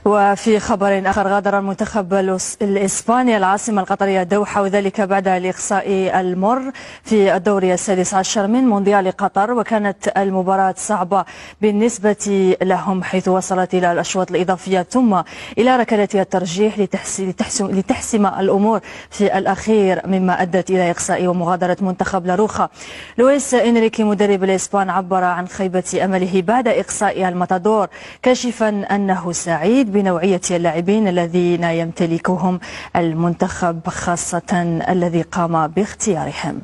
وفي خبر آخر، غادر المنتخب الإسباني العاصمة القطرية دوحة، وذلك بعد الإقصاء المر في الدور السادس عشر من مونديال قطر، وكانت المباراة صعبة بالنسبة لهم حيث وصلت إلى الأشواط الإضافية ثم إلى ركلات الترجيح لتحسم الأمور في الأخير، مما أدت إلى إقصاء ومغادرة منتخب لاروخا. لويس إنريكي مدرب الإسبان عبر عن خيبة أمله بعد إقصاء الماتادور، كاشفا أنه سعيد بنوعية اللاعبين الذين يمتلكهم المنتخب، خاصة الذي قام باختيارهم.